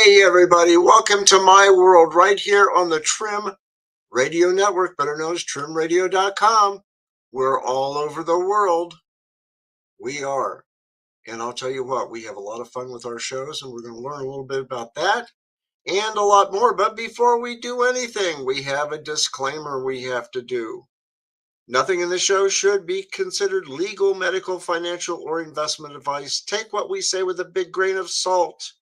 Hey, everybody, welcome to my world right here on the Trim Radio Network, better known as trimradio.com. We're all over the world. We are. And I'll tell you what, we have a lot of fun with our shows, and we're going to learn a little bit about that and a lot more. But before we do anything, we have a disclaimer we have to do. Nothing in the show should be considered legal, medical, financial, or investment advice. Take what we say with a big grain of salt.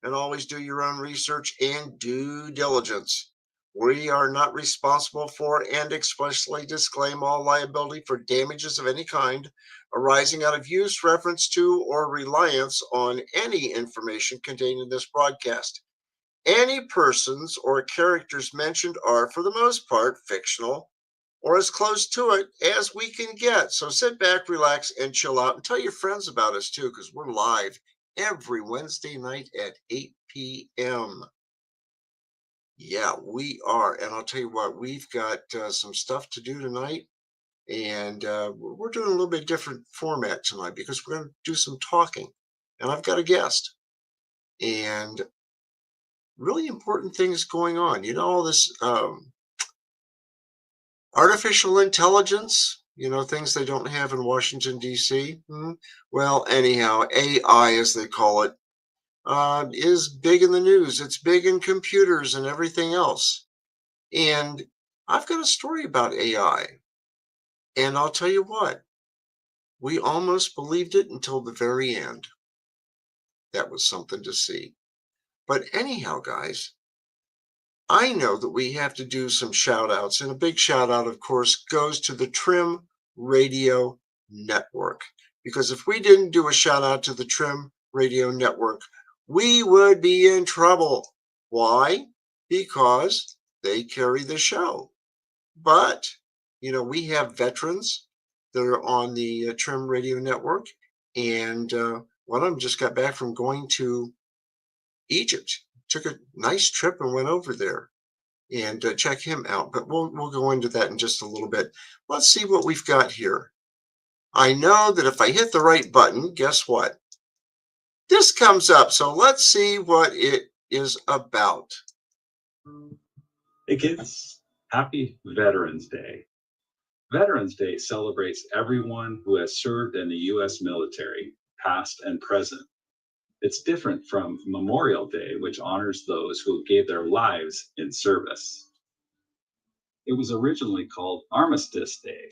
And always do your own research and due diligence. We are not responsible for and expressly disclaim all liability for damages of any kind arising out of use, reference to, or reliance on any information contained in this broadcast. Any persons or characters mentioned are, for the most part, fictional or as close to it as we can get. So sit back, relax, and chill out, and tell your friends about us too, because we're live every Wednesday night at 8 p.m. Yeah, we are. And I'll tell you what, we've got some stuff to do tonight. And we're doing a little bit different format tonight because we're going to do some talking. And I've got a guest. And really important things going on. You know, all this artificial intelligence, things they don't have in Washington, D.C. Well, anyhow, AI, as they call it, is big in the news. It's big in computers and everything else. And I've got a story about AI. And I'll tell you what, we almost believed it until the very end. That was something to see. But anyhow, guys, I know that we have to do some shout outs. And a big shout out, of course, goes to the Trim Radio Network. Because if we didn't do a shout out to the Trim Radio Network, we would be in trouble. Why? Because they carry the show. But, we have veterans that are on the Trim Radio Network. And one of them just got back from going to Egypt. Took a nice trip and went over there. And check him out. But we'll go into that in just a little bit. Let's see what we've got here. I know that if I hit the right button, guess what? This comes up, so let's see what it is about. Hey kids, happy Veterans Day. Veterans Day celebrates everyone who has served in the U.S. military, past and present. It's different from Memorial Day, which honors those who gave their lives in service. It was originally called Armistice Day.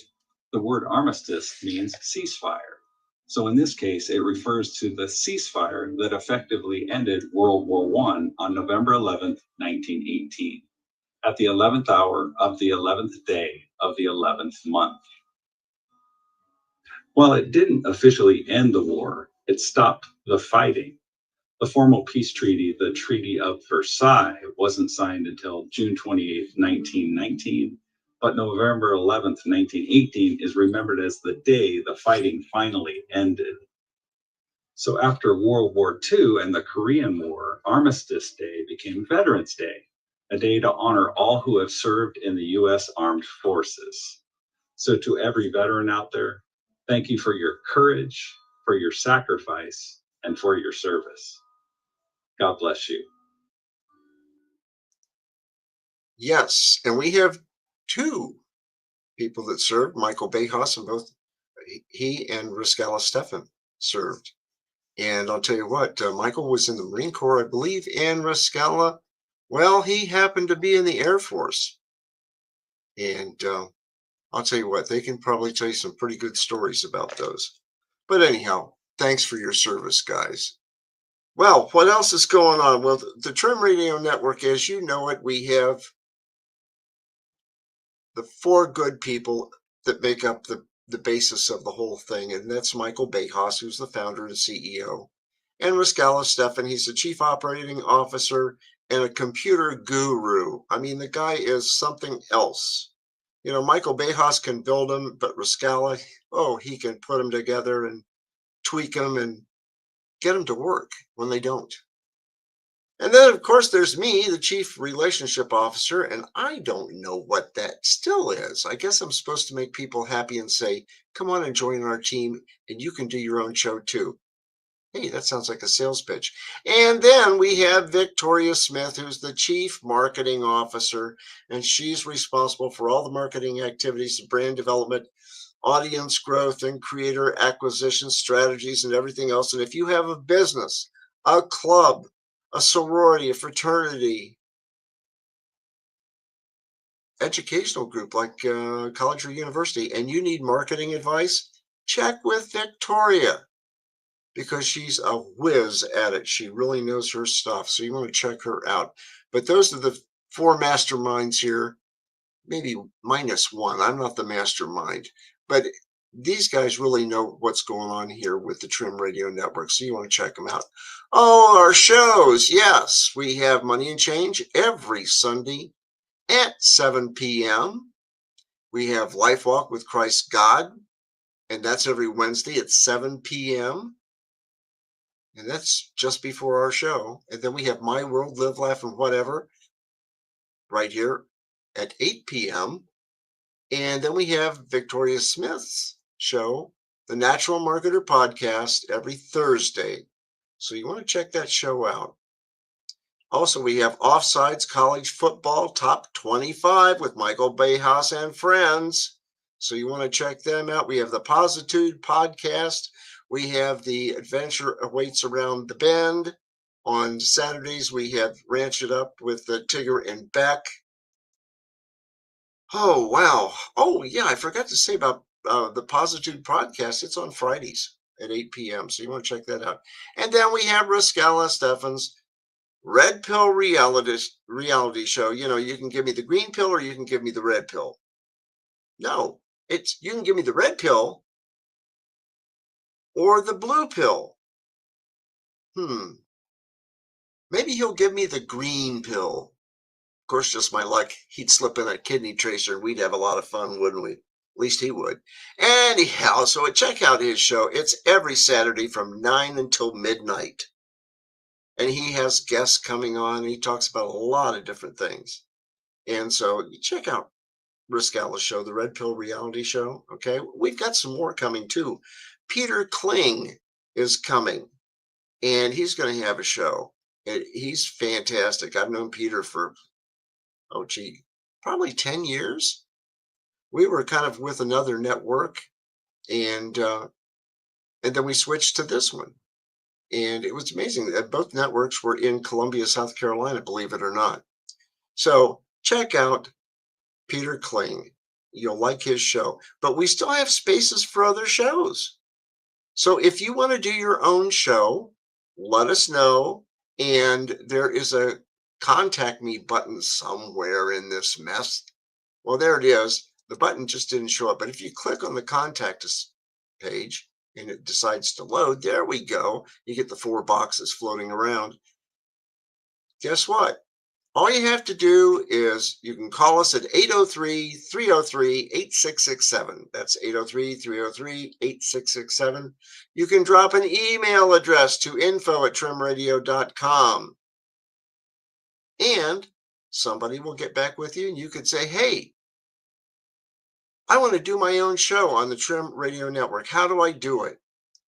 The word armistice means ceasefire. So in this case, it refers to the ceasefire that effectively ended World War I on November 11th, 1918, at the 11th hour of the 11th day of the 11th month. While it didn't officially end the war, it stopped the fighting. The formal peace treaty, the Treaty of Versailles, wasn't signed until June 28, 1919, but November 11th, 1918 is remembered as the day the fighting finally ended. So after World War II and the Korean War, Armistice Day became Veterans Day, a day to honor all who have served in the U.S. Armed Forces. So to every veteran out there, thank you for your courage, for your sacrifice, and for your service. God bless you. Yes, and we have two people that served, Michael Behas, and both he and Riscala Stefan served. And I'll tell you what, Michael was in the Marine Corps, I believe, and Riscala, well, he happened to be in the Air Force. And I'll tell you what, they can probably tell you some pretty good stories about those. But anyhow, thanks for your service, guys. Well, what else is going on? Well, the Trim Radio Network, as you know it, we have the four good people that make up the basis of the whole thing. And that's Michael Behas, who's the founder and CEO. And Riscala Stefan, he's the chief operating officer and a computer guru. I mean, the guy is something else. Michael Behas can build them, but Riscala, he can put them together and tweak them and get them to work when they don't. And then, of course, there's me, the chief relationship officer, and I don't know what that still is. I guess I'm supposed to make people happy and say, come on and join our team, and you can do your own show too. Hey, that sounds like a sales pitch. And then we have Victoria Smith, who's the Chief Marketing Officer, and she's responsible for all the marketing activities, brand development, audience growth, and creator acquisition strategies, and everything else. And if you have a business, a club, a sorority, a fraternity, educational group like college or university, and you need marketing advice, check with Victoria because she's a whiz at it. She really knows her stuff. So you want to check her out. But those are the four masterminds here, maybe minus one. I'm not the mastermind, but these guys really know what's going on here with the Trim Radio Network. So you want to check them out. Oh, our shows. Yes, we have Money and Change every Sunday at 7 p.m. We have Life Walk with Christ God, and that's every Wednesday at 7 p.m. And that's just before our show. And then we have My World, Live, Laugh, and Whatever right here at 8 p.m. And then we have Victoria Smith's show, the Natural Marketer Podcast, every Thursday. So you want to check that show out. Also, we have Offsides College Football Top 25 with Michael Bayhouse and friends. So you want to check them out. We have the Positude Podcast. We have the Adventure Awaits Around the Bend. On Saturdays, we have Ranch It Up with Tigger and Beck. Oh, wow. Oh, yeah, I forgot to say about the Positude Podcast. It's on Fridays at 8 p.m., so you want to check that out. And then we have Rascala Steffens, Red Pill reality show. You know, you can give me the green pill or you can give me the red pill. No, it's you can give me the red pill or the blue pill. Maybe he'll give me the green pill. Of course, just my luck, he'd slip in a kidney tracer and we'd have a lot of fun, wouldn't we? At least he would. Anyhow, so check out his show. It's every Saturday from 9 until midnight. And he has guests coming on. He talks about a lot of different things. And so you check out Riscala's show, the Red Pill Reality Show. Okay. We've got some more coming too. Peter Kling is coming and he's going to have a show. He's fantastic. I've known Peter for, probably 10 years. We were kind of with another network and then we switched to this one. And it was amazing that both networks were in Columbia, South Carolina, believe it or not. So check out Peter Kling. You'll like his show. But we still have spaces for other shows. So if you want to do your own show, let us know. And there is a contact me button somewhere in this mess. Well, there it is. The button just didn't show up. But if you click on the contact us page, and it decides to load, there we go. You get the 4 boxes floating around. Guess what? All you have to do is you can call us at 803-303-8667. That's 803-303-8667. You can drop an email address to info@trimradio.com. And somebody will get back with you and you could say, hey, I want to do my own show on the Trim Radio Network. How do I do it?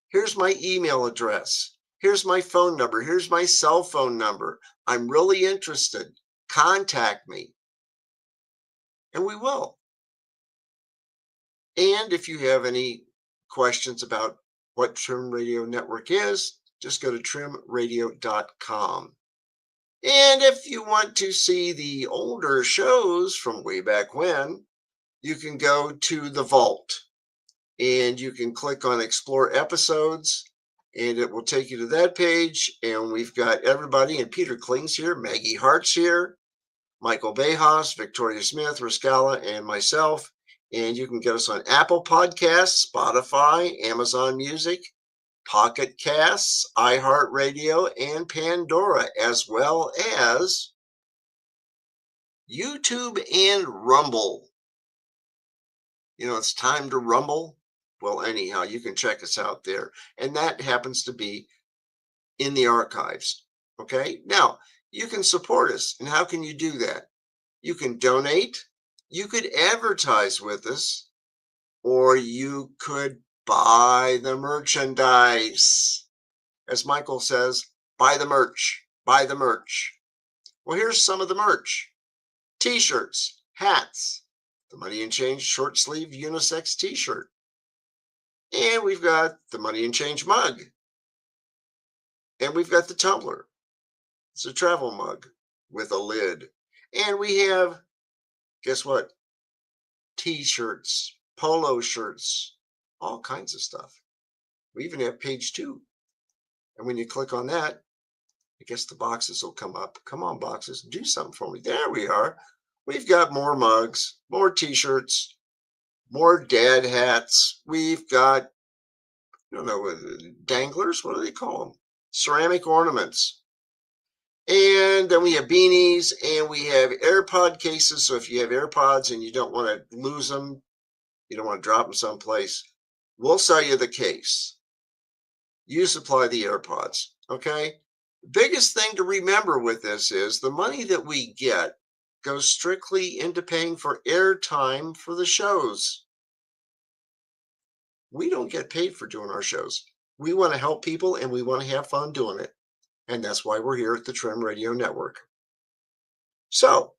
Here's my email address. Here's my phone number. Here's my cell phone number. I'm really interested. Contact me. And we will. And if you have any questions about what Trim Radio Network is, just go to trimradio.com. And if you want to see the older shows from way back when, you can go to the vault and you can click on explore episodes and it will take you to that page. And we've got everybody, and Peter Kling's here, Maggie Hart's here, Michael Bayhouse, Victoria Smith, Rascala, and myself. And you can get us on Apple Podcasts, Spotify, Amazon Music, Pocket Casts, iHeartRadio, and Pandora, as well as YouTube and Rumble. You know, it's time to rumble. Well, anyhow, you can check us out there. And that happens to be in the archives. Okay. Now, you can support us. And how can you do that? You can donate. You could advertise with us. Or you could buy the merchandise. as Michael says, buy the merch, buy the merch. Well, here's some of the merch. T-shirts, hats, the Money and Change short sleeve unisex t-shirt. And we've got the Money and Change mug. And we've got the tumbler. It's a travel mug with a lid. And we have, guess what? T-shirts, polo shirts, all kinds of stuff. We even have page 2. And when you click on that, I guess the boxes will come up. Come on, boxes, do something for me. There we are. We've got more mugs, more T-shirts, more dad hats. We've got, I don't know, danglers. What do they call them? Ceramic ornaments. And then we have beanies, and we have AirPod cases. So if you have AirPods and you don't want to lose them, you don't want to drop them someplace, we'll sell you the case. You supply the AirPods, okay? Biggest thing to remember with this is the money that we get goes strictly into paying for airtime for the shows. We don't get paid for doing our shows. We want to help people and we want to have fun doing it. And that's why we're here at the Trim Radio Network. So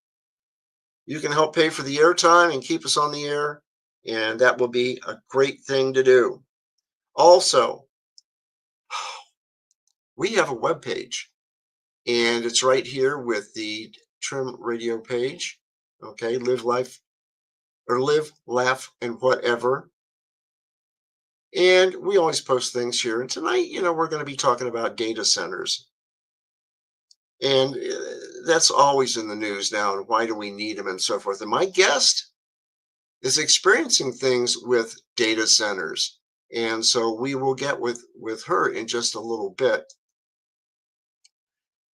you can help pay for the airtime and keep us on the air. And that will be a great thing to do. Also, we have a web page, and it's right here with the Trim Radio page. Okay, live life or live, laugh, and whatever. And we always post things here. And tonight, we're going to be talking about data centers. And that's always in the news now. And why do we need them and so forth? And my guest is experiencing things with data centers. And so we will get with her in just a little bit.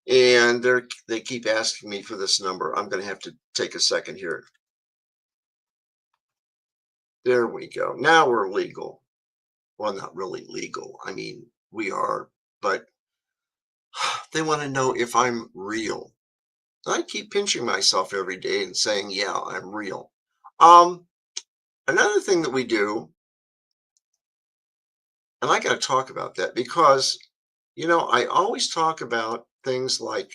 And they keep asking me for this number. I'm going to have to take a second here. There we go. Now we're legal. Well, not really legal. I mean, we are, but they want to know if I'm real. I keep pinching myself every day and saying, yeah, I'm real. Another thing that we do, and I got to talk about that because, I always talk about things like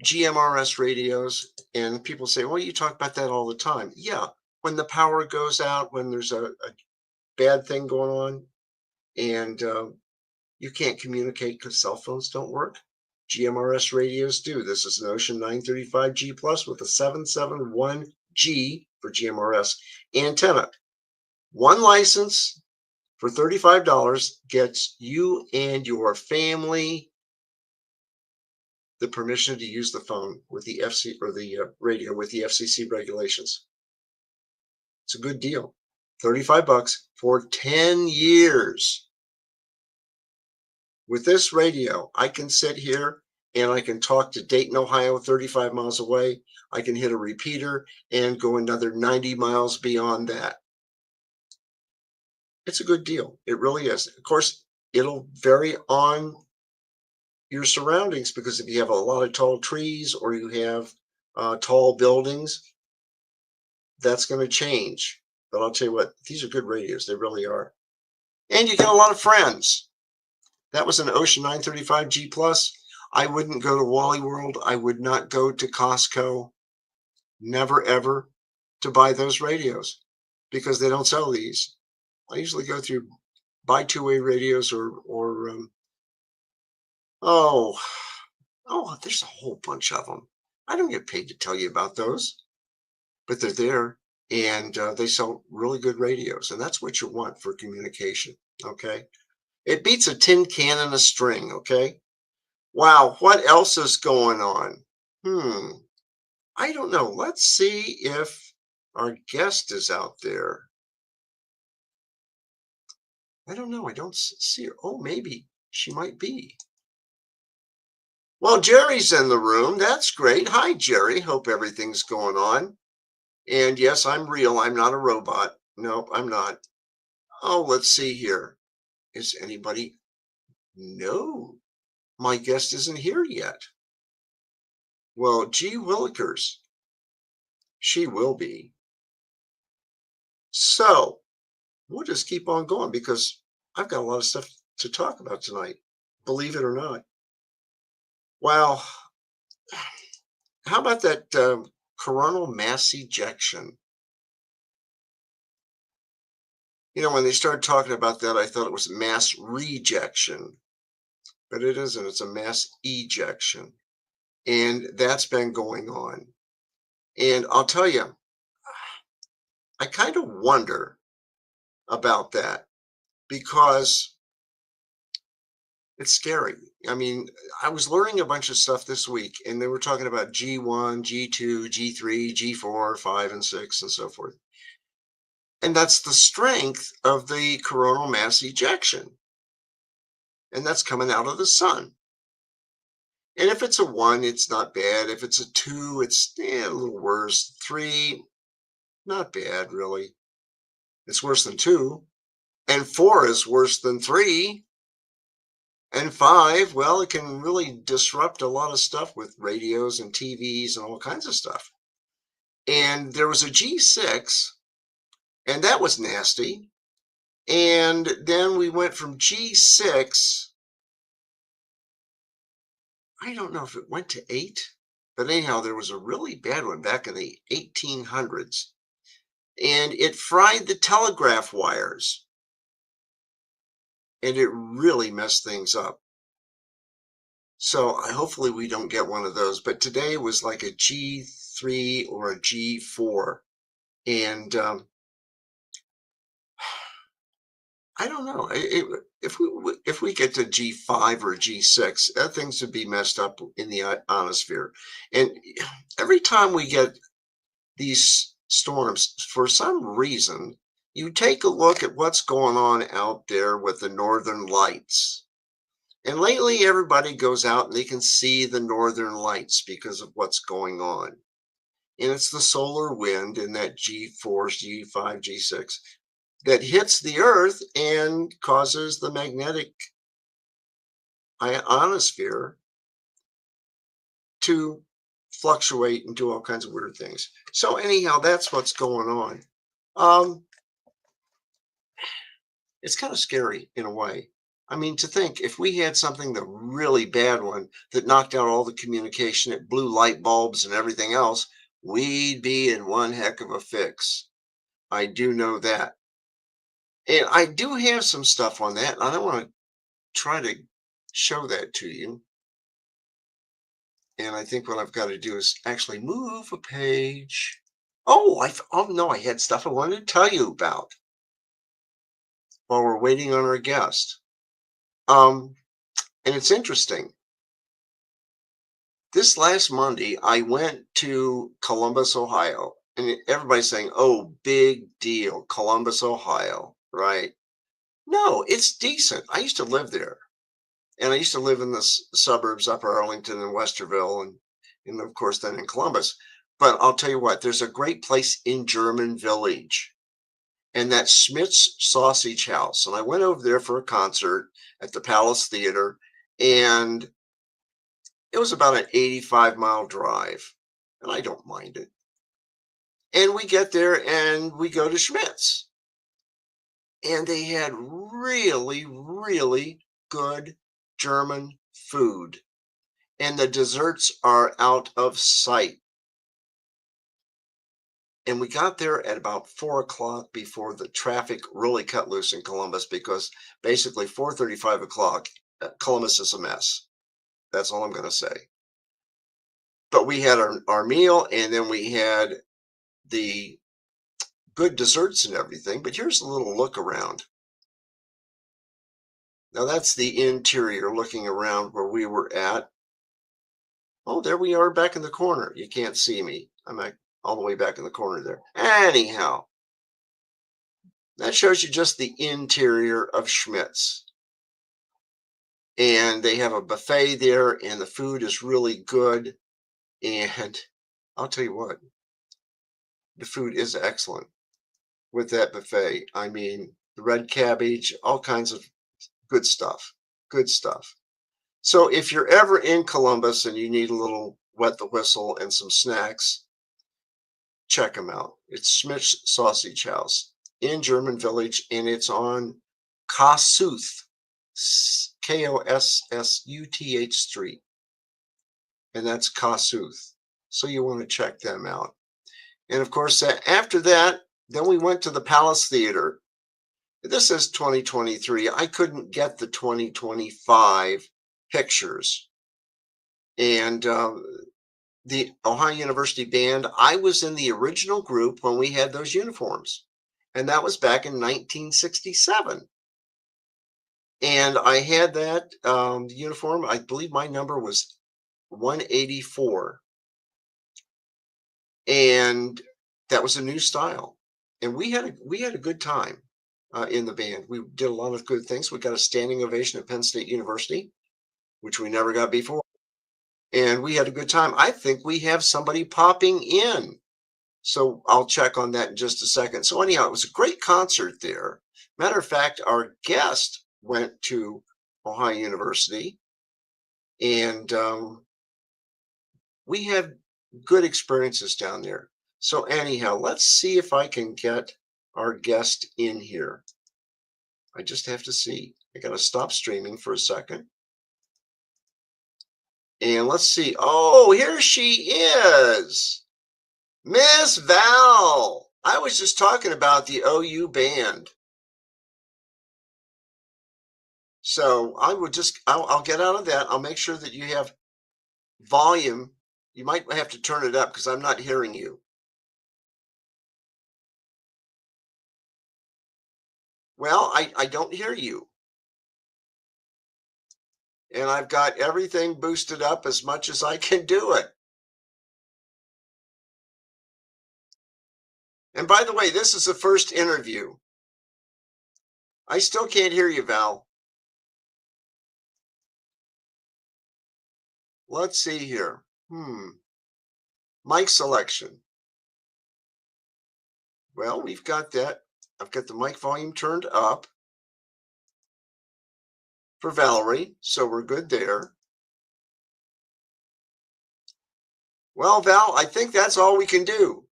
GMRS radios, and people say, well, you talk about that all the time. Yeah, when the power goes out, when there's a bad thing going on, and you can't communicate because cell phones don't work. GMRS radios do. This is an Ocean 935G Plus with a 771G for GMRS antenna. One license for $35 gets you and your family the permission to use the phone with the FC or the radio with the FCC regulations. It's a good deal. $35 for 10 years. With this radio, I can sit here and I can talk to Dayton, Ohio, 35 miles away. I can hit a repeater and go another 90 miles beyond that. It's a good deal. It really is. Of course, it'll vary on your surroundings because if you have a lot of tall trees or you have tall buildings, that's going to change. But I'll tell you what, these are good radios. They really are. And you get a lot of friends. That was an Ocean 935G Plus. I wouldn't go to Wally World. I would not go to Costco. Never, ever to buy those radios because they don't sell these. I usually go through buy two-way radios or there's a whole bunch of them. I don't get paid to tell you about those, but they're there and they sell really good radios. And that's what you want for communication. Okay. It beats a tin can and a string, okay? Wow, what else is going on? I don't know. Let's see if our guest is out there. I don't know. I don't see her. Oh, maybe she might be. Well, Jerry's in the room. That's great. Hi, Jerry. Hope everything's going on. And yes, I'm real. I'm not a robot. Nope, I'm not. Oh, let's see here. Is anybody? No, my guest isn't here yet. Well, gee willikers, she will be. So we'll just keep on going because I've got a lot of stuff to talk about tonight. believe it or not. Wow. How about that coronal mass ejection? When they started talking about that, I thought it was mass rejection, but it isn't. It's a mass ejection. And that's been going on. And I'll tell you, I kind of wonder about that because it's scary. I mean, I was learning a bunch of stuff this week, and they were talking about G1, G2, G3, G4, 5, and 6, and so forth. And that's the strength of the coronal mass ejection. And that's coming out of the sun. And if it's a 1, it's not bad. If it's a 2, it's a little worse. 3, not bad, really. It's worse than 2. And 4 is worse than 3. And 5, well, it can really disrupt a lot of stuff with radios and TVs and all kinds of stuff. And there was a G6, and that was nasty. And then we went from G6, I don't know if it went to 8, but anyhow, there was a really bad one back in the 1800s. And it fried the telegraph wires. And it really messed things up. So hopefully we don't get one of those. But today was like a G3 or a G4. And I don't know. If we get to G5 or G6, that things would be messed up in the ionosphere. And every time we get these storms, for some reason, you take a look at what's going on out there with the northern lights. And lately, everybody goes out and they can see the northern lights because of what's going on. And it's the solar wind in that G4, G5, G6 that hits the earth and causes the magnetic ionosphere to fluctuate and do all kinds of weird things. So anyhow, that's what's going on. It's kind of scary in a way. I mean, to think if we had something, the really bad one that knocked out all the communication, it blew light bulbs and everything else, we'd be in one heck of a fix. I do know that. And I do have some stuff on that. And I want to try to show that to you. And I think what I've got to do is actually move a page. Oh, no, I had stuff I wanted to tell you about while we're waiting on our guest. And it's interesting. This last Monday, I went to Columbus, Ohio, and everybody's saying, "Oh, big deal, Columbus, Ohio," right? No, it's decent. I used to live there, and I used to live in the suburbs, Upper Arlington and Westerville, and of course then in Columbus. But I'll tell you what, there's a great place in German Village, and that's Schmidt's Sausage House. And I went over there for a concert at the Palace Theater, and it was about an 85-mile drive, and I don't mind it. And we get there and we go to Schmidt's, and they had really, really good German food, and the desserts are out of sight. And we got there at about 4 o'clock before the traffic really cut loose in Columbus, because basically 4:30, 5 o'clock, Columbus is a mess. That's all I'm going to say. But we had our meal, and then we had the good desserts and everything. But here's a little look around. Now that's the interior looking around where we were at. Oh, there we are back in the corner. You can't see me. I'm all the way back in the corner there. Anyhow, that shows you just the interior of Schmidt's. And they have a buffet there, and the food is really good. And I'll tell you what, the food is excellent with that buffet. I mean, the red cabbage, all kinds of good stuff. Good stuff. So if you're ever in Columbus and you need a little wet the whistle and some snacks, check them out. It's Schmidt's Sausage House in German Village, and it's on Kasuth, Kossuth Street, and that's Kossuth. So you want to check them out. And of course, after that, then we went to the Palace Theater. This is 2023. I couldn't get the 2025 pictures. And the Ohio University Band, I was in the original group when we had those uniforms. And that was back in 1967. And I had that uniform. I believe my number was 184. And that was a new style. And we had a good time in the band. We did a lot of good things. We got a standing ovation at Penn State University, which we never got before. And we had a good time. I think we have somebody popping in. So I'll check on that in just a second. So anyhow, it was a great concert there. Matter of fact, our guest went to Ohio University, and we had good experiences down there. So anyhow, let's see if I can get our guest in here. I just have to see. I got to stop streaming for a second. And let's see. Oh, here she is. Miss Val. I was just talking about the OU band. So I would I'll get out of that. I'll make sure that you have volume. You might have to turn it up because I'm not hearing you. Well, I don't hear you. And I've got everything boosted up as much as I can do it. And by the way, this is the first interview. I still can't hear you, Val. Let's see here. Mic selection. Well, we've got that. I've got the mic volume turned up for Valerie, so we're good there. Well, Val, I think that's all we can do.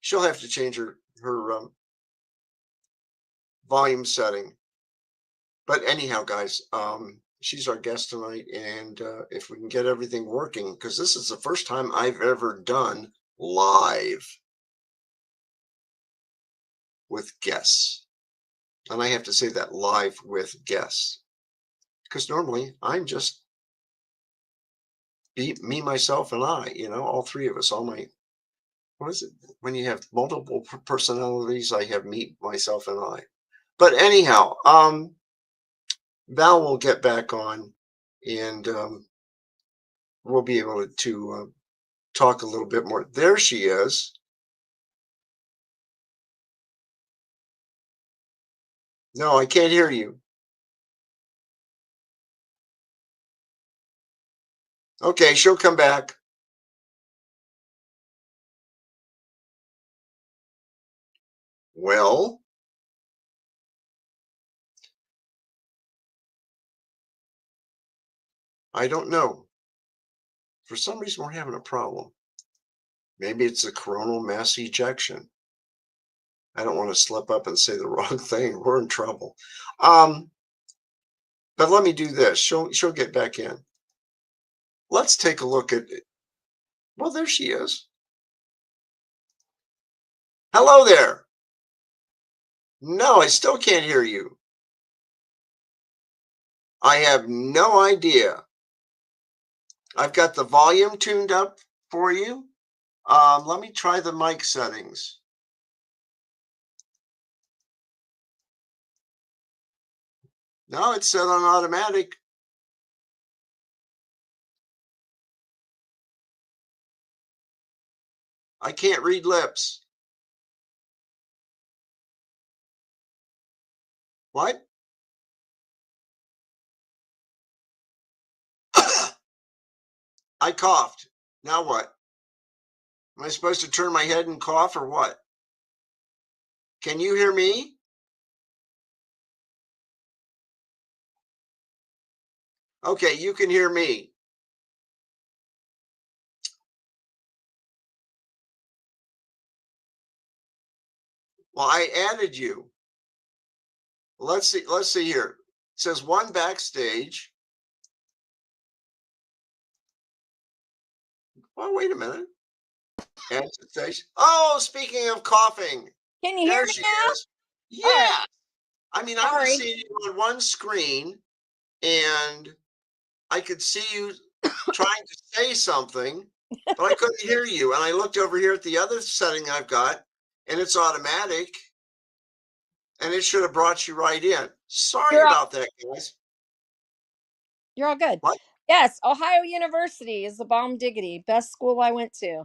She'll have to change her volume setting. But anyhow, guys, she's our guest tonight, and if we can get everything working, because this is the first time I've ever done live with guests. And I have to say that, live with guests, because normally I'm just me, myself, and I, all three of us, what is it? When you have multiple personalities, I have me, myself, and I. But anyhow, Val will get back on, and we'll be able to talk a little bit more. There she is. No, I can't hear you. Okay, she'll come back. Well, I don't know. For some reason, we're having a problem. Maybe it's a coronal mass ejection. I don't want to slip up and say the wrong thing. We're in trouble. But let me do this. She'll get back in. Let's take a look at it. Well, there she is. Hello there. No, I still can't hear you. I have no idea. I've got the volume tuned up for you. Let me try the mic settings. No, it's set on automatic. I can't read lips. What? I coughed. Now what? Am I supposed to turn my head and cough or what? Can you hear me? Okay, you can hear me. Well, I added you. Let's see here. says one backstage. Oh, wait a minute. Exit station. Oh, speaking of coughing, Can you hear there me she now? is. All right. Yeah. I mean, I was Sorry. seeing you on one screen and I could see you trying to say something, but I couldn't hear you. And I looked over here at the other setting I've got, and it's automatic, and it should have brought you right in. Sorry You're all, about that, guys. you're all good. What? Yes, Ohio University is the bomb diggity. Best school I went to.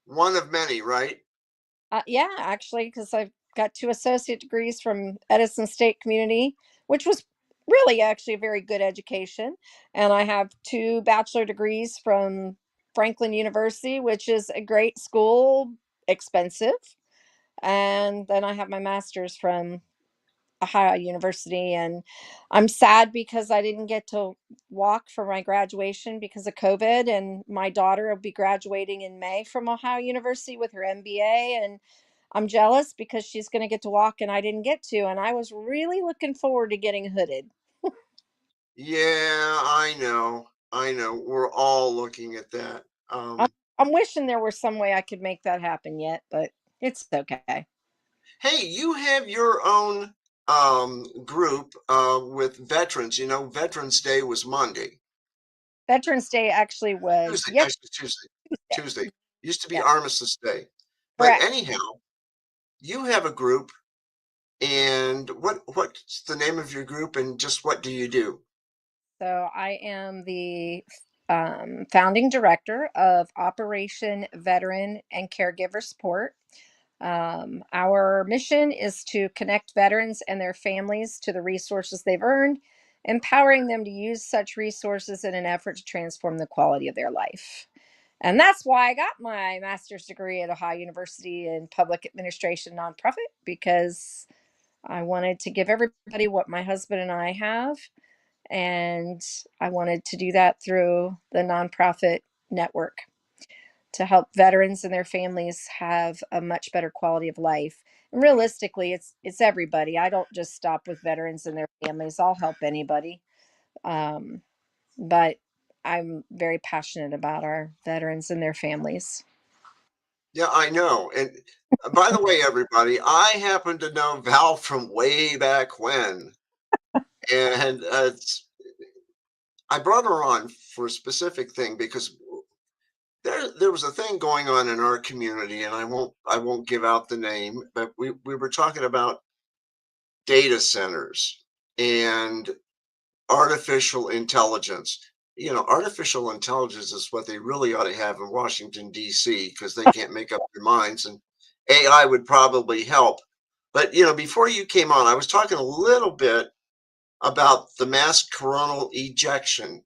One of many, right? Yeah, actually, because I've got 2 associate degrees from Edison State Community, which was really actually a very good education. And I have 2 bachelor degrees from Franklin University, which is a great school, expensive. And then I have my master's from Ohio University, and I'm sad because I didn't get to walk for my graduation because of COVID. And my daughter will be graduating in May from Ohio University with her MBA, and I'm jealous because she's going to get to walk and I didn't get to. And I was really looking forward to getting hooded. Yeah, I know. I know. We're all looking at that. I'm, I'm wishing there was some way I could make that happen yet, but it's okay. Hey, you have your own group with veterans. You know, Veterans Day was Monday. Veterans Day actually was Tuesday, yesterday. actually Tuesday. Used to be Yeah, Armistice Day. But correct. anyhow, you have a group, and what's the name of your group, and just what do you do? So I am the founding director of Operation Veteran and Caregiver Support. Our mission is to connect veterans and their families to the resources they've earned, empowering them to use such resources in an effort to transform the quality of their life. And that's why I got my master's degree at Ohio University in public administration nonprofit, because I wanted to give everybody what my husband and I have. And I wanted to do that through the nonprofit network to help veterans and their families have a much better quality of life. And realistically, it's everybody. I don't just stop with veterans and their families. I'll help anybody. But I'm very passionate about our veterans and their families. Yeah, I know. And by the way, everybody, I happen to know Val from way back when, and I brought her on for a specific thing because there was a thing going on in our community, and I won't give out the name, but we were talking about data centers and artificial intelligence. You know, artificial intelligence is what they really ought to have in Washington, D.C., because they can't make up their minds, and AI would probably help. But, you know, before you came on, I was talking a little bit about the mass coronal ejection,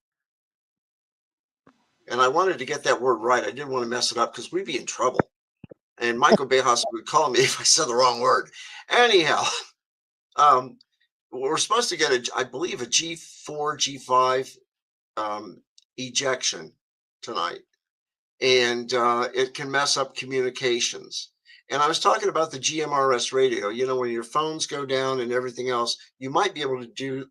and I wanted to get that word right. I didn't want to mess it up because we'd be in trouble. And Michael Bejas would call me if I said the wrong word. Anyhow, um, we're supposed to get I believe, a G4, G5 ejection tonight, and it can mess up communications. And I was talking about the GMRS radio. You know, when your phones go down and everything else, you might be able to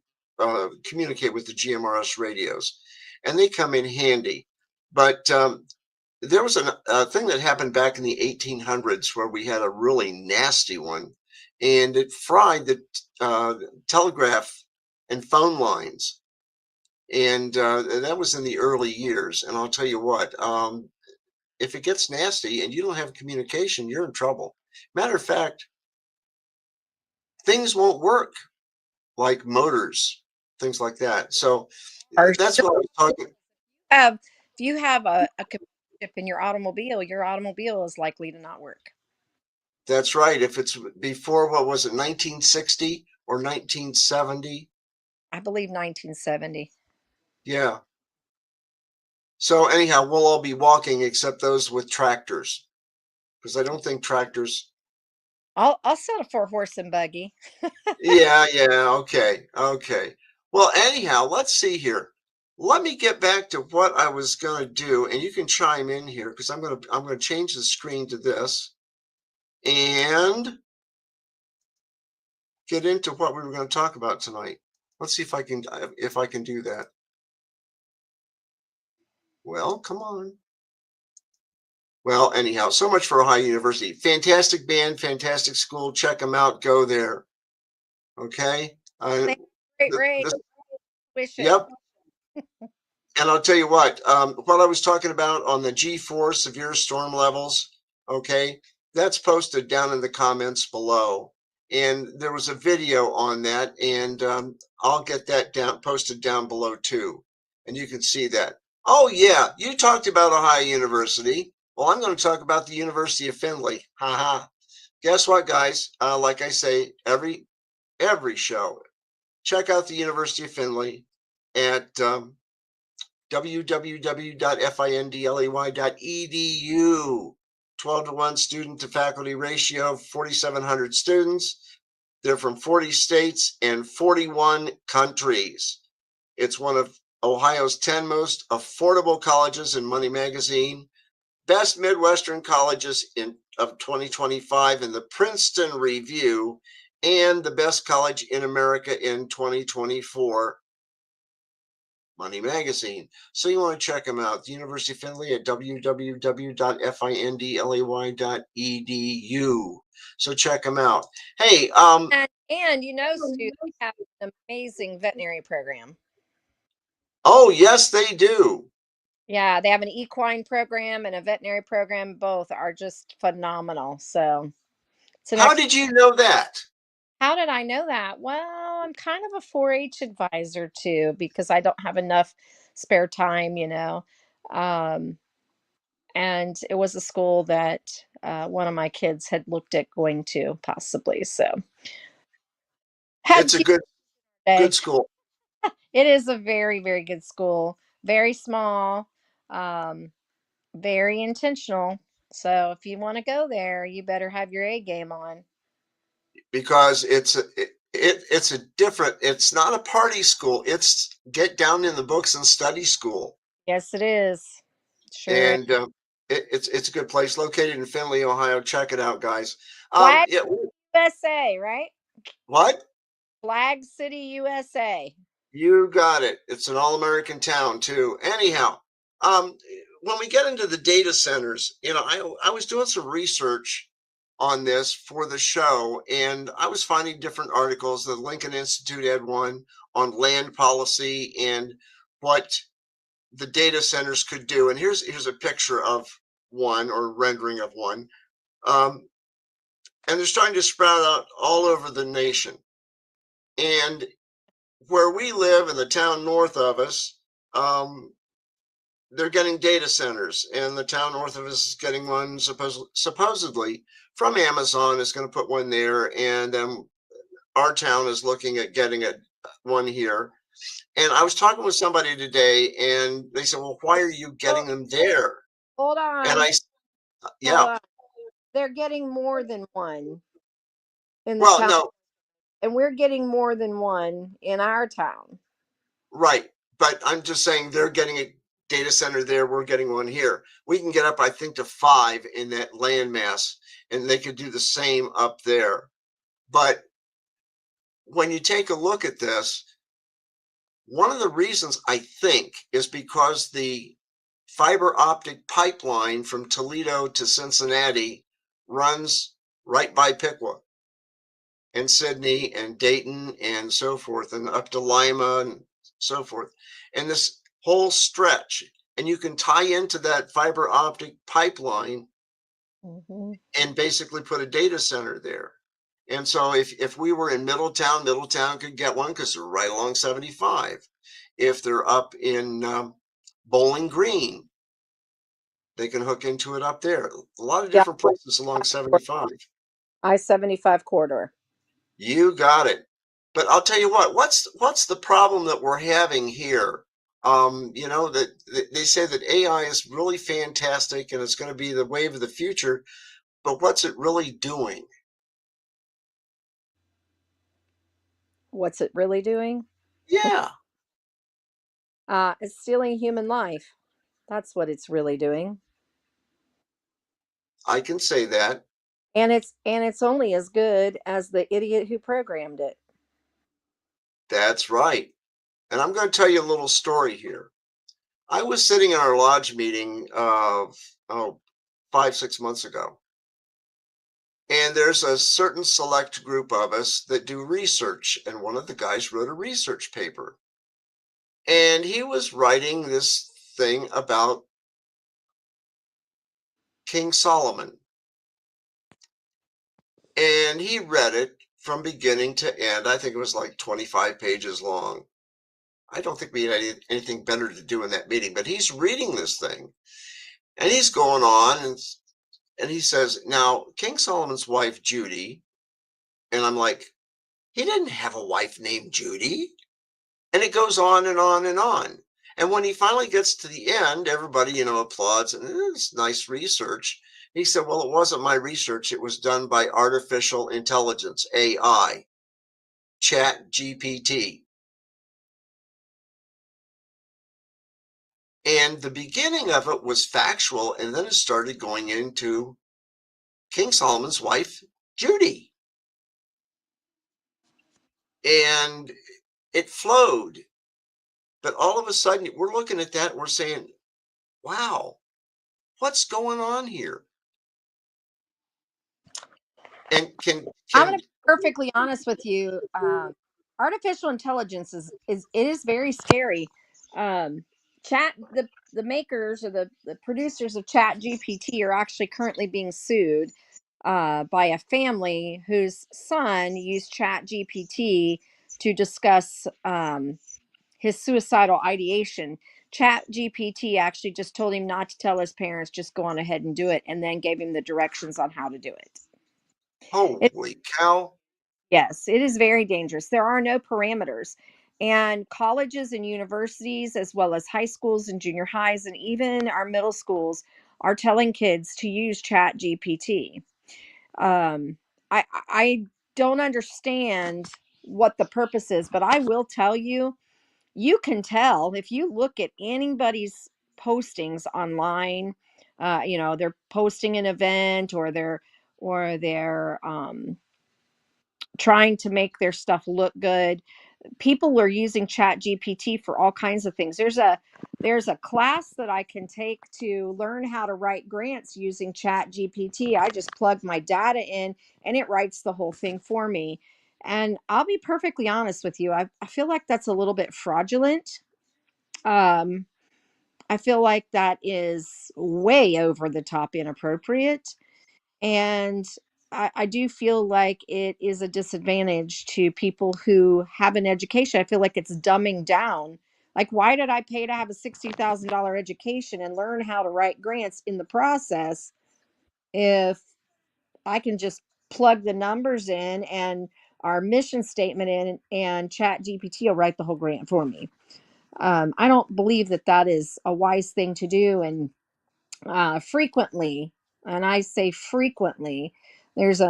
communicate with the GMRS radios, and they come in handy. But there was a thing that happened back in the 1800s where we had a really nasty one, and it fried the telegraph and phone lines. And that was in the early years. And I'll tell you what, if it gets nasty and you don't have communication, you're in trouble. Matter of fact, things won't work like motors, things like that. So Or that's what I was talking. if you have a computer chip in your automobile is likely to not work. That's right. If it's before, what was it, 1960 or 1970? I believe 1970. Yeah. So anyhow, we'll all be walking except those with tractors, because I don't think tractors. I'll set a 4-horse and buggy. Yeah, yeah, okay, okay. Well, anyhow, let's see here. Let me get back to what I was going to do, and you can chime in here because I'm going to change the screen to this and get into what we were going to talk about tonight. Let's see if I can do that. Well, come on. Well, anyhow, so much for Ohio University. Fantastic band, fantastic school. Check them out. Go there. Okay. Great, Ray. Wish it. Yep. And I'll tell you what I was talking about on the G4 severe storm levels, okay, that's posted down in the comments below. And there was a video on that, and I'll get that posted down below too. And you can see that. Oh, yeah, you talked about Ohio University. Well, I'm going to talk about the University of Findlay. Haha. Guess what, guys? Like I say, every show, check out the University of Findlay at www.findlay.edu. 12-to-1 student to faculty ratio, 4,700 students. They're from 40 states and 41 countries. It's one of Ohio's 10 most affordable colleges in Money Magazine. Best Midwestern colleges of 2025 in the Princeton Review, and the best college in America in 2024. Money Magazine. So you want to check them out. The University of Findlay at www.findlay.edu. So check them out. Hey, and Stu, they have an amazing veterinary program. Oh, yes, they do. Yeah, they have an equine program and a veterinary program. Both are just phenomenal. So, how did you know that? How did I know that? Well, I'm kind of a 4-H advisor too, because I don't have enough spare time, and it was a school that one of my kids had looked at going to possibly. So, It's a good school. It is a very, very good school. Very small, very intentional. So if you want to go there, you better have your A game on. Because it's a different. It's not a party school. It's get down in the books and study school. Yes, it is. Sure. And it's a good place, located in Findlay, Ohio. Check it out, guys. Flag Yeah. USA, right? What? Flag City, USA. You got it. It's an all-American town too. Anyhow, when we get into the data centers, I was doing some research on this for the show, and I was finding different articles. The Lincoln Institute had one on land policy and what the data centers could do. And here's a picture of one, or rendering of one. And they're starting to sprout out all over the nation. And where we live in the town north of us, they're getting data centers, and the town north of us is getting one supposedly from Amazon is going to put one there, and our town is looking at getting one here. And I was talking with somebody today, and they said, "Well, why are you getting them there?" Hold on. And yeah. Hold on. They're getting more than one in the town. No. And we're getting more than one in our town. Right. But I'm just saying they're getting a data center there. We're getting one here. We can get up, I think, to 5 in that landmass, and they could do the same up there. But when you take a look at this, one of the reasons I think is because the fiber optic pipeline from Toledo to Cincinnati runs right by Piqua and Sydney and Dayton and so forth, and up to Lima and so forth. And this whole stretch, and you can tie into that fiber optic pipeline and basically put a data center there. And so if we were in Middletown could get one because they're right along 75. If they're up in Bowling Green, they can hook into it up there. A lot of different places along 75. I-75 corridor. You got it. But I'll tell you what's the problem that we're having here? That they say that AI is really fantastic and it's going to be the wave of the future, but what's it really doing? What's it really doing? Yeah. It's stealing human life. That's what it's really doing. I can say that. And it's only as good as the idiot who programmed it. That's right. And I'm going to tell you a little story here. I was sitting in our lodge meeting of, 5, 6 months ago. And there's a certain select group of us that do research. And one of the guys wrote a research paper. And he was writing this thing about King Solomon. And he read it from beginning to end. I think it was like 25 pages long. I don't think we had anything better to do in that meeting, but he's reading this thing and he's going on and he says, now, King Solomon's wife, Judy, and I'm like, he didn't have a wife named Judy. And it goes on and on and on. And when he finally gets to the end, everybody, applauds and it's nice research. He said, well, it wasn't my research. It was done by artificial intelligence, AI, Chat GPT. And the beginning of it was factual, and then it started going into King Solomon's wife, Judy. And it flowed. But all of a sudden, we're looking at that and we're saying, wow, what's going on here? And I'm going to be perfectly honest with you. Artificial intelligence is very scary. Chat the makers or the producers of Chat GPT are actually currently being sued by a family whose son used Chat GPT to discuss his suicidal ideation. Chat GPT actually just told him not to tell his parents, just go on ahead and do it, and then gave him the directions on how to do it. holy cow. Yes, it is very dangerous. There are no parameters. And colleges and universities, as well as high schools and junior highs, and even our middle schools, are telling kids to use Chat GPT. I don't understand what the purpose is, but I will tell you, you can tell if you look at anybody's postings online. They're posting an event, or they're trying to make their stuff look good. People are using Chat GPT for all kinds of things. There's a class that I can take to learn how to write grants using Chat GPT. I just plug my data in and it writes the whole thing for me. And I'll be perfectly honest with you, I feel like that's a little bit fraudulent. um I feel like that is way over the top inappropriate. And I do feel like it is a disadvantage to people who have an education. I feel like it's dumbing down. Like, why did I pay to have a $60,000 education and learn how to write grants in the process if I can just plug the numbers in and our mission statement in, and Chat GPT will write the whole grant for me? I don't believe that that is a wise thing to do. And frequently, and I say frequently, there's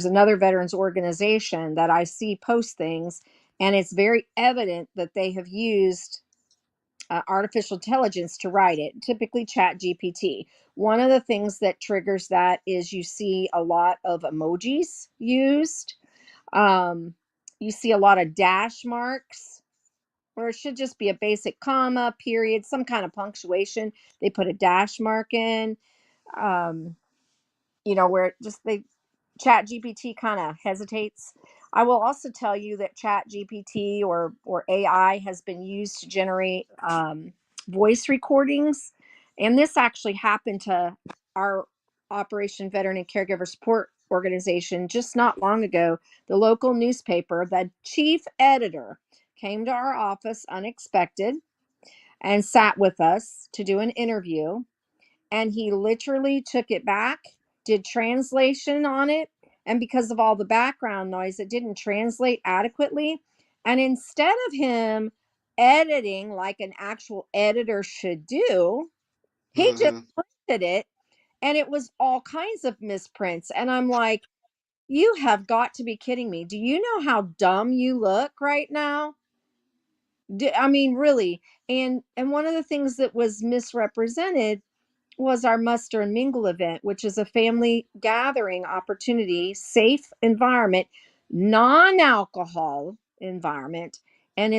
another veterans organization that I see post things, and it's very evident that they have used artificial intelligence to write it, typically Chat GPT. One of the things that triggers that is you see a lot of emojis used. um, you see a lot of dash marks, or it should just be a basic comma, period, some kind of punctuation. They put a dash mark in. um, where just they Chat GPT kind of hesitates. I will also tell you that Chat GPT or AI has been used to generate voice recordings, and this actually happened to our Operation Veteran and Caregiver Support organization just not long ago. The local newspaper, the chief editor, came to our office unexpected and sat with us to do an interview, and he literally took it back, did translation on it, and because of all the background noise, it didn't translate adequately. And instead of him editing like an actual editor should do, he just Mm-hmm. printed it, and it was all kinds of misprints. And I'm like, you have got to be kidding me. Do you know how dumb you look right now? I mean, really. And one of the things that was misrepresented was our muster and mingle event, which is a family gathering opportunity, safe environment, non-alcohol environment. And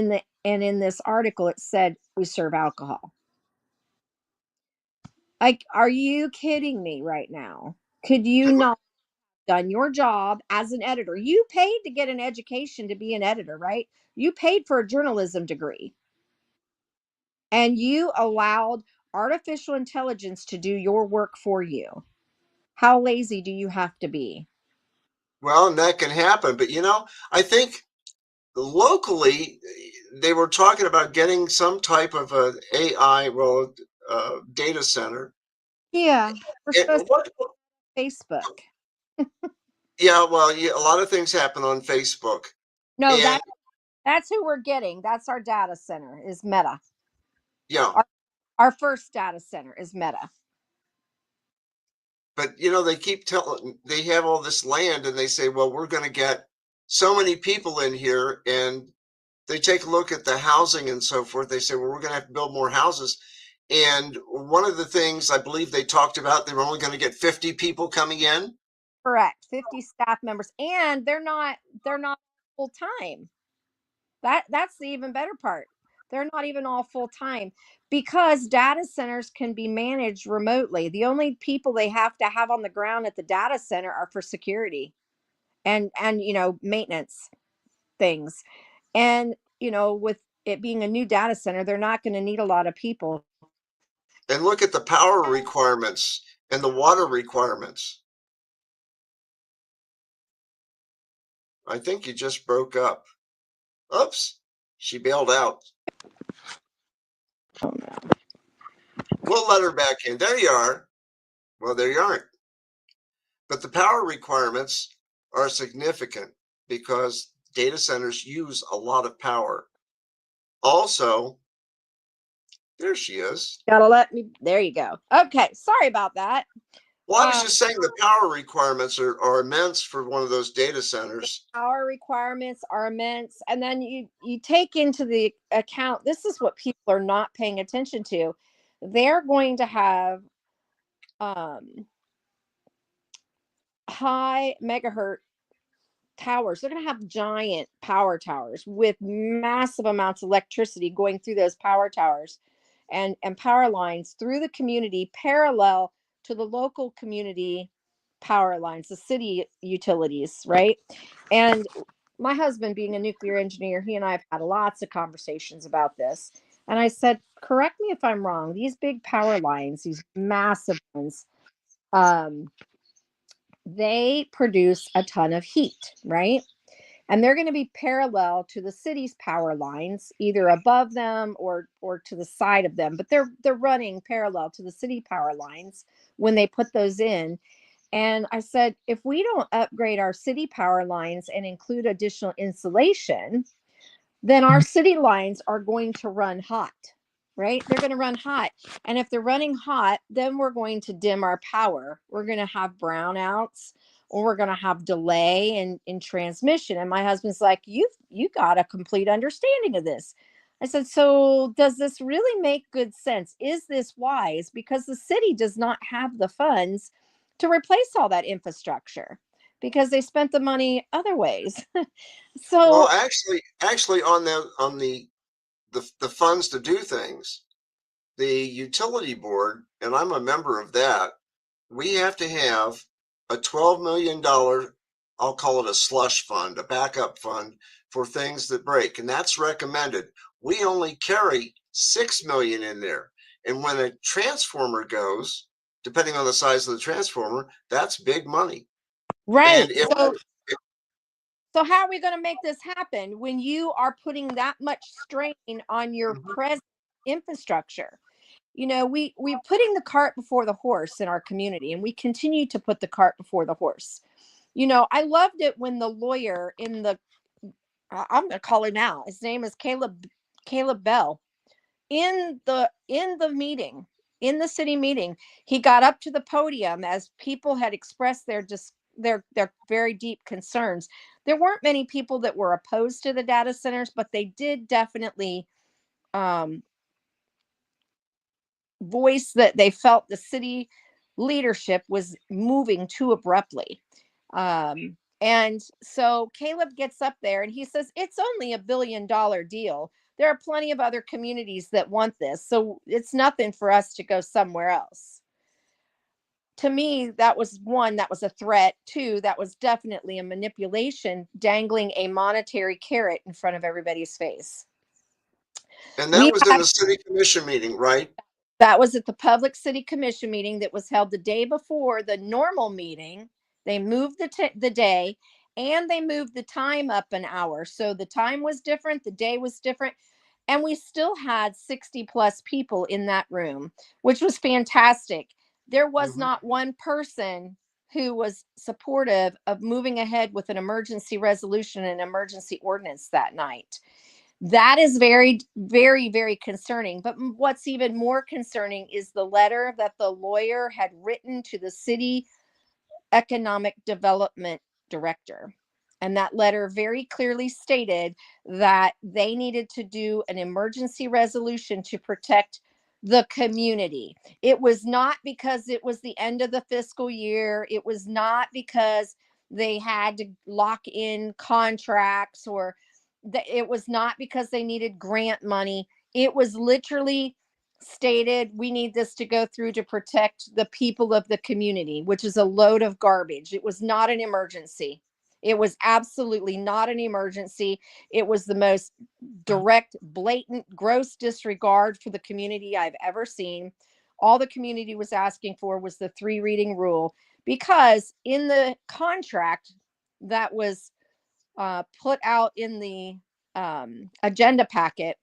in this article, it said we serve alcohol. Like, are you kidding me right now? Could you not have done your job as an editor? You paid to get an education to be an editor, right? You paid for a journalism degree, and you allowed artificial intelligence to do your work for you. How lazy do you have to be? Well, and that can happen. But, I think locally they were talking about getting some type of a AI, data center. Yeah, we're And supposed to what? Facebook. Yeah, well, yeah, a lot of things happen on Facebook, No, and that's who we're getting. That's our data center is Meta. yeah, Our first data center is Meta. but they keep telling they have all this land, and they say, well, we're going to get so many people in here, and they take a look at the housing and so forth. They say, well, we're going to have to build more houses. And one of the things I believe they talked about, they were only going to get 50 people coming in. Correct. 50 staff members, and they're not full time. That's the even better part. They're not even all full time because data centers can be managed remotely. The only people they have to have on the ground at the data center are for security and maintenance things. And with it being a new data center, they're not going to need a lot of people. And look at the power requirements and the water requirements. I think you just broke up. Oops, she bailed out. Oh no. We'll let her back in. There you are. Well, there you aren't. But the power requirements are significant because data centers use a lot of power. Also, there she is. Gotta let me. There you go. Okay, sorry about that. Well, I was just saying the power requirements are immense for one of those data centers. Power requirements are immense, and then you take into the account. This is what people are not paying attention to. They're going to have um, high megahertz towers. They're going to have giant power towers with massive amounts of electricity going through those power towers and power lines through the community parallel to the local community power lines, the city utilities, right? And my husband, being a nuclear engineer, he and I have had lots of conversations about this. And I said, correct me if I'm wrong, these big power lines, these massive ones, um, they produce a ton of heat, right? And they're going to be parallel to the city's power lines, either above them or to the side of them, but they're running parallel to the city power lines when they put those in. And I said, if we don't upgrade our city power lines and include additional insulation, then our city lines are going to run hot, right? They're going to run hot. And if they're running hot, then we're going to dim our power. We're going to have brownouts, or we're going to have delay in transmission. And my husband's like, you got a complete understanding of this. I said, so does this really make good sense? Is this wise? Because the city does not have the funds to replace all that infrastructure because they spent the money other ways. Well, So actually, on the funds to do things, the utility board, and I'm a member of that. We have to have a $12 million, I'll call it a slush fund, a backup fund for things that break, and that's recommended. We only carry 6 million in there, and when a transformer goes, depending on the size of the transformer, that's big money. right. And if, So how are we going to make this happen when you are putting that much strain on your Mhm. present infrastructure? We putting the cart before the horse in our community, and we continue to put the cart before the horse. I loved it when the lawyer in the I'm going to call him now. His name is Caleb Bell. In the meeting, in the city meeting, he got up to the podium as people had expressed their very deep concerns. There weren't many people that were opposed to the data centers, but they did definitely um, voice that they felt the city leadership was moving too abruptly. And so Caleb gets up there and he says, it's only $1 billion deal. There are plenty of other communities that want this. So it's nothing for us to go somewhere else. To me, that was one, that was a threat. Two, that was definitely a manipulation, dangling a monetary carrot in front of everybody's face. And We that was in had the city commission meeting, right? That was at the public city commission meeting that was held the day before the normal meeting. They moved the day, and they moved the time up an hour. So the time was different, the day was different, and we still had 60 plus people in that room, which was fantastic. There was Mhm. not one person who was supportive of moving ahead with an emergency resolution and emergency ordinance that night. That is very, very, very concerning. But what's even more concerning is the letter that the lawyer had written to the city economic development director. And that letter very clearly stated that they needed to do an emergency resolution to protect the community. It was not because it was the end of the fiscal year. It was not because they had to lock in contracts, or it was not because they needed grant money. It was literally stated, we need this to go through to protect the people of the community, which is a load of garbage. It was not an emergency. It was absolutely not an emergency. It was the most direct, blatant, gross disregard for the community I've ever seen. All the community was asking for was the 3 reading rule, because in the contract that was put out in the agenda packet,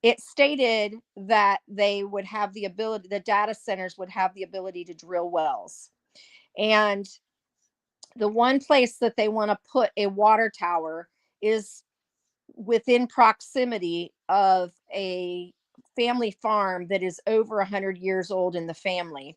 it stated that they would have the ability, the data centers would have the ability to drill wells. And the one place that they want to put a water tower is within proximity of a family farm that is over 100 years old in the family.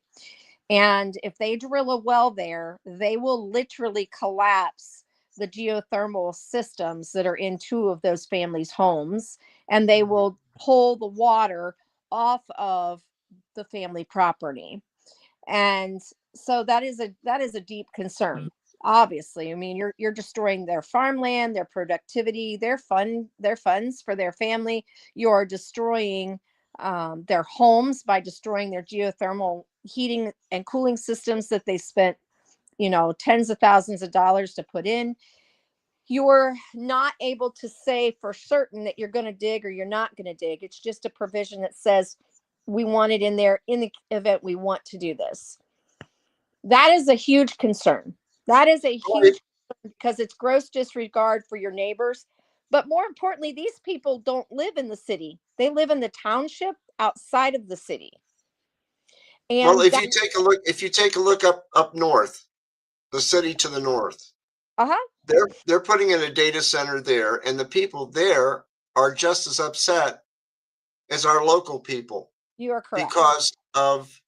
And if they drill a well there, they will literally collapse the geothermal systems that are in 2 of those families' homes, and they will pull the water off of the family property. And so that is a deep concern. Obviously, I mean, you're destroying their farmland, their productivity, their funds for their family. You're destroying their homes by destroying their geothermal heating and cooling systems that they spent, tens of thousands of dollars to put in. You're not able to say for certain that you're going to dig or you're not going to dig. It's just a provision that says we want it in there in the event we want to do this. That is a huge concern. That is a Right. huge, because it's gross disregard for your neighbors. But more importantly, these people don't live in the city. They live in the township outside of the city. Well, And that, if you take a look up north, the city to the north, uh-huh, they're putting in a data center there, and the people there are just as upset as our local people you are correct. because of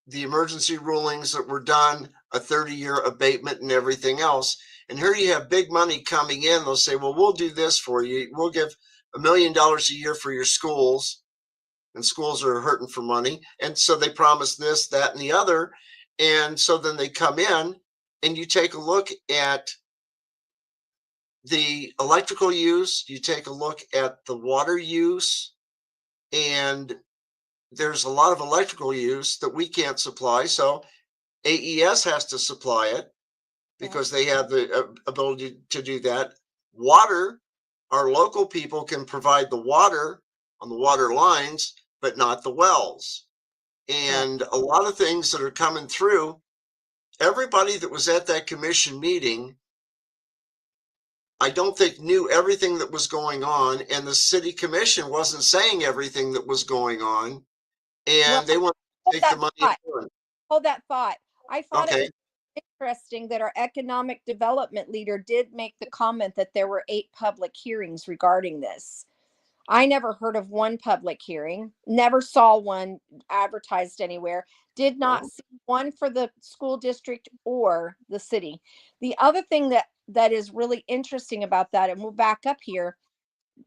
the emergency rulings that were done, a 30-year abatement and everything else. And here you have big money coming in. They'll say, well, we'll do this for you. We'll give $1 million a year for your schools. And schools are hurting for money. And so they promise this, that, and the other. And so then they come in and you take a look at the electrical use, you take a look at the water use, and there's a lot of electrical use that we can't supply. So AES has to supply it because they have the ability to do that. Water, our local people can provide the water on the water lines, but not the wells. And a lot of things that are coming through, everybody that was at that commission meeting, I don't think knew everything that was going on, and the city commission wasn't saying everything that was going on, Well, and they want to hold take the that money. thought. Hold that thought. I thought it Okay. was interesting that our economic development leader did make the comment that there were 8 public hearings regarding this. I never heard of one public hearing, never saw one advertised anywhere, did not Well, see one for the school district or the city. The other thing that is really interesting about that, and we'll back up here,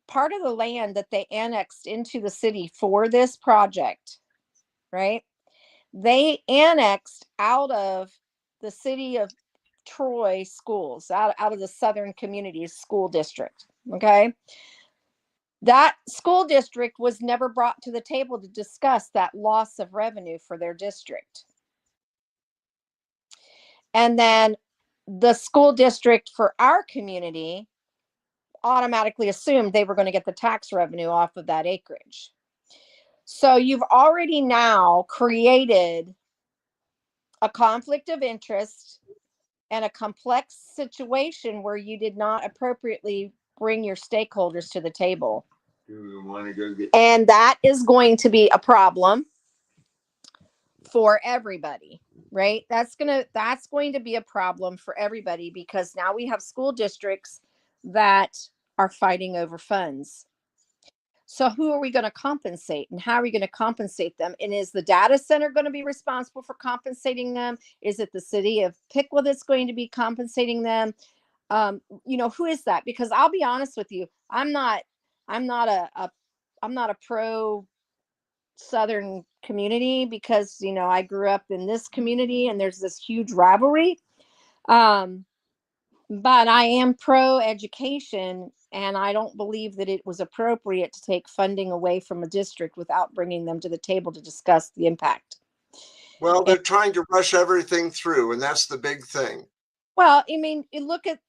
part of the land that they annexed into the city for this project, right? They annexed out of the city of Troy schools, out of the Southern Communities School District. Okay. That school district was never brought to the table to discuss that loss of revenue for their district. And then the school district for our community automatically assumed they were going to get the tax revenue off of that acreage. So you've already now created a conflict of interest and a complex situation where you did not appropriately bring your stakeholders to the table. You want to go get... And that is going to be a problem for everybody, right? That's going to be a problem for everybody, because now we have school districts that are fighting over funds. So who are we going to compensate, and how are we going to compensate them? And is the data center going to be responsible for compensating them? Is it the city of Piqua that's going to be compensating them? Who is that? Because I'll be honest with you, I'm not a pro Southern community, because I grew up in this community and there's this huge rivalry. But I am pro education, and I don't believe that it was appropriate to take funding away from a district without bringing them to the table to discuss the impact. Well, they're trying to rush everything through, and that's the big thing. Well, I mean, look at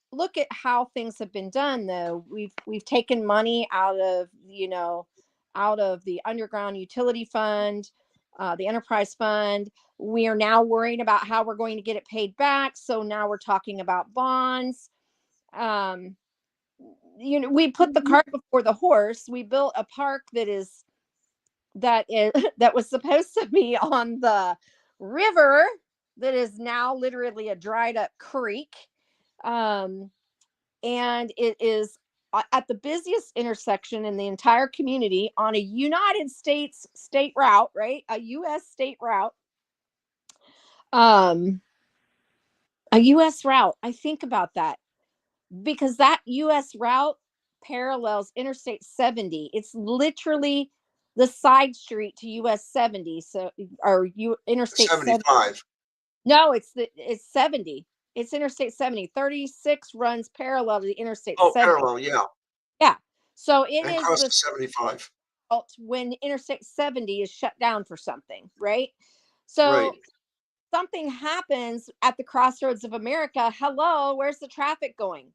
how things have been done, though. We've taken money out of the underground utility fund, the enterprise fund. We are now worrying about how we're going to get it paid back. So now we're talking about bonds. We put the cart before the horse. We built a park that was supposed to be on the river, that is now literally a dried up creek. And it is at the busiest intersection in the entire community on a United States state route, right? A U.S. state route. A U.S. route. I think about that, because that U.S. route parallels Interstate 70. It's literally the side street to US 70. So, or Interstate 75. No, it's 70. It's Interstate 70. 36 runs parallel to the Interstate 70. Parallel, yeah. Yeah. So it and is crosses 75. When Interstate 70 is shut down for something, right? So right. Something happens at the crossroads of America. Hello, where's the traffic going?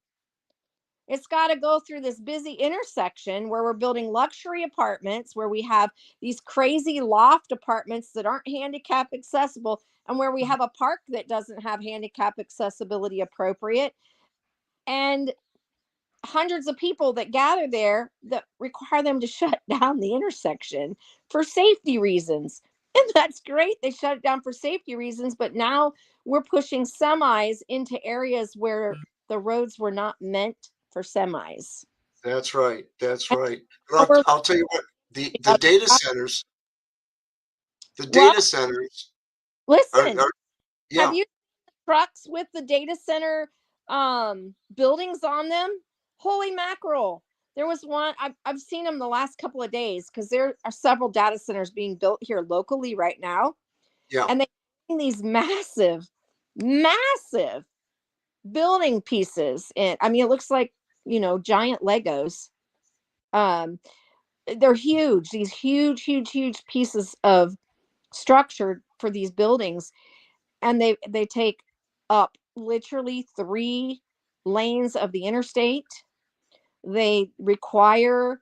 It's got to go through this busy intersection where we're building luxury apartments, where we have these crazy loft apartments that aren't handicap accessible, and where we have a park that doesn't have handicap accessibility appropriate, and hundreds of people that gather there that require them to shut down the intersection for safety reasons. And that's great. They shut it down for safety reasons, but now we're pushing semis into areas where the roads were not meant for semis. That's right. That's right. But I'll tell you what, the data centers, listen, yeah. Have you seen trucks with the data center buildings on them? Holy mackerel. There was one, I've seen them the last couple of days, because there are several data centers being built here locally right now. Yeah. And they bring these massive building pieces in. I mean, it looks like, giant Legos. They're huge, these huge pieces of structure for these buildings. And they take up literally 3 lanes of the interstate. They require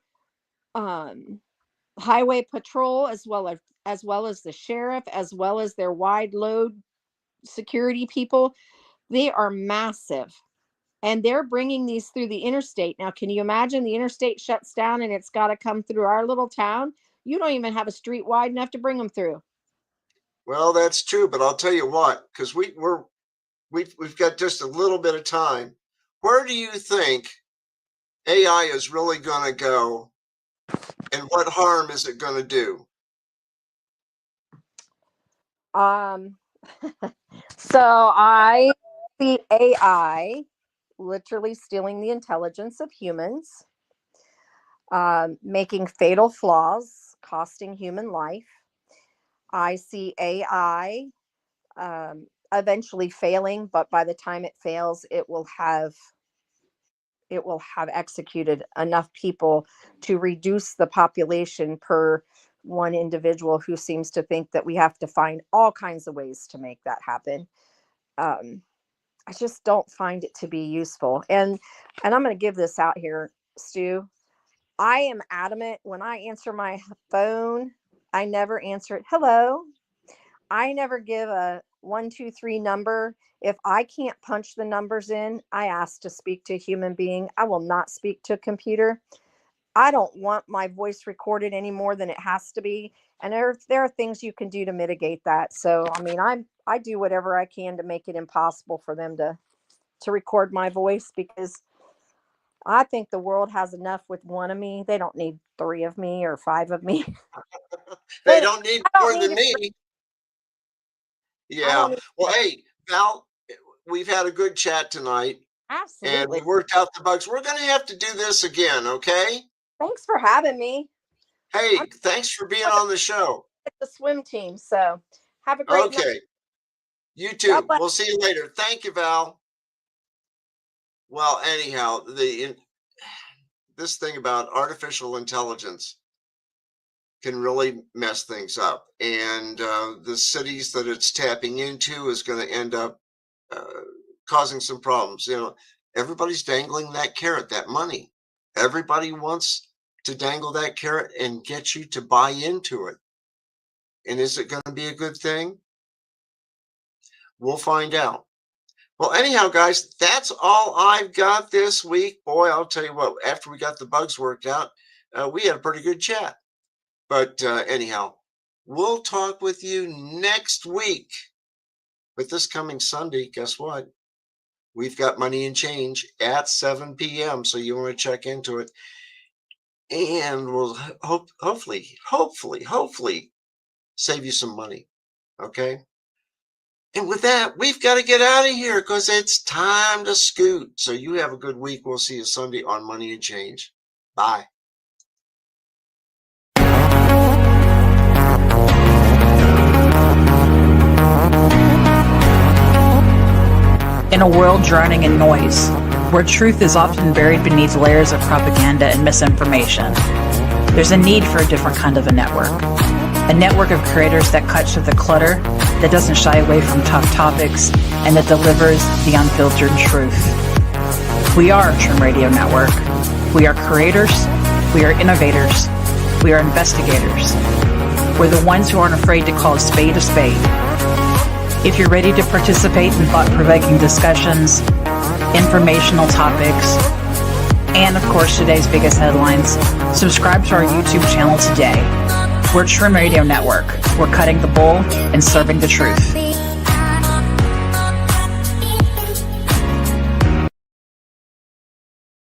highway patrol, as well as the sheriff, as well as their wide load security people. They are massive, and they're bringing these through the interstate. Now, can you imagine the interstate shuts down and it's got to come through our little town? You don't even have a street wide enough to bring them through. Well, that's true, but I'll tell you what, because we've got just a little bit of time. Where do you think AI is really going to go, and what harm is it going to do? So I see AI literally stealing the intelligence of humans, making fatal flaws, costing human life. I see AI eventually failing, but by the time it fails, it will have executed enough people to reduce the population per one individual who seems to think that we have to find all kinds of ways to make that happen. I just don't find it to be useful. And I'm going to give this out here, Stu. I am adamant when I answer my phone, I never answer it hello. I never give a 123 number. If I can't punch the numbers in, I ask to speak to a human being. I will not speak to a computer. I don't want my voice recorded any more than it has to be. And there are things you can do to mitigate that. So, I mean, I do whatever I can to make it impossible for them to record my voice, because I think the world has enough with one of me. They don't need 3 of me or 5 of me. They don't need more than me. Yeah. Well, hey, Val, we've had a good chat tonight. Absolutely. And we worked out the bugs. We're going to have to do this again, okay? Thanks for having me. Hey, thanks for being on the show. The swim team. So have a great night. Okay. You too. We'll see you later. Thank you, Val. Well, anyhow, this thing about artificial intelligence can really mess things up. And the cities that it's tapping into is going to end up causing some problems. You know, everybody's dangling that carrot, that money. Everybody wants to dangle that carrot and get you to buy into it. And is it going to be a good thing? We'll find out. Well, anyhow, guys, that's all I've got this week. Boy, I'll tell you what, after we got the bugs worked out, we had a pretty good chat. But anyhow, we'll talk with you next week. But this coming Sunday, guess what? We've got Money and Change at 7 p.m. So you want to check into it. And we'll hopefully save you some money. Okay? And with that, we've got to get out of here because it's time to scoot. So you have a good week. We'll see you Sunday on Money and Change. Bye. In a world drowning in noise, where truth is often buried beneath layers of propaganda and misinformation, there's a need for a different kind of a network of creators that cuts through the clutter, that doesn't shy away from tough topics, and that delivers the unfiltered truth. We are Trim Radio Network. We are creators, we are innovators, we are investigators. We're the ones who aren't afraid to call a spade a spade. If you're ready to participate in thought-provoking discussions, informational topics, and of course today's biggest headlines, subscribe to our YouTube channel today. We're Trim Radio Network. We're cutting the bull and serving the truth.